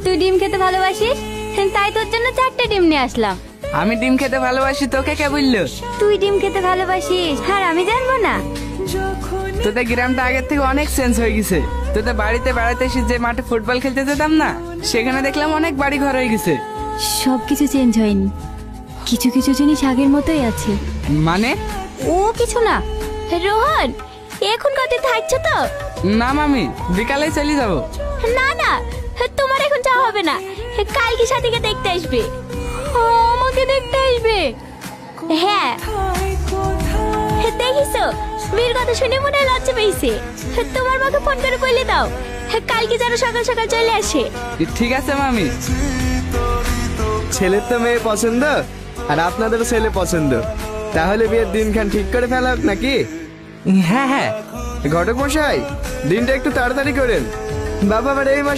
তুই ডিম খেতে ভালোবাসিস, তাই তোর জন্য 4টে ডিম নিয়ে আসলাম। আমি ডিম খেতে ভালোবাসি, তোকে কে বললো? তুই ডিম খেতে ভালোবাসিস আর আমি জানবো না? তোদের গ্রামটা আগের থেকে অনেক চেঞ্জ হয়ে গেছে। তোদের বাড়িতে বেড়াতে এসে যে মাঠে ফুটবল খেলতে যেতাম না, সেখানে দেখলাম অনেক বাড়ি ঘর হয়ে গেছে। সবকিছু চেঞ্জ হয়নি, কিছু কিছু জিনিস আগের মতোই আছে। মানে? ও কিছু না। রোহন, এখন কত থাকছো তো? না মামি, বিকালে চলে যাবো। না না, তোমার এখন যাওয়া হবে না, কালকে সাথীকে দেখতে আসবে। আমাকে দেখতে আসবে? হ্যাঁ। দেখিছো, মেয়ের কথা শুনে মনে হয় লজ্জা পেয়েছে। তোমার মাকে ফোন করে বলে দাও কালকে যেন সকাল সকাল চলে আসে। ঠিক আছে মামি। ছেলের তো মেয়ে পছন্দ আর আপনাদেরও ছেলে পছন্দ, তাহলে বিয়ের দিনখান ঠিক করে ফেলা হোক নাকি? হ্যাঁ হ্যাঁ। ঘটক মশাই, দিনটা একটু তাড়াতাড়ি করেন, বাবা আমার এই মাসে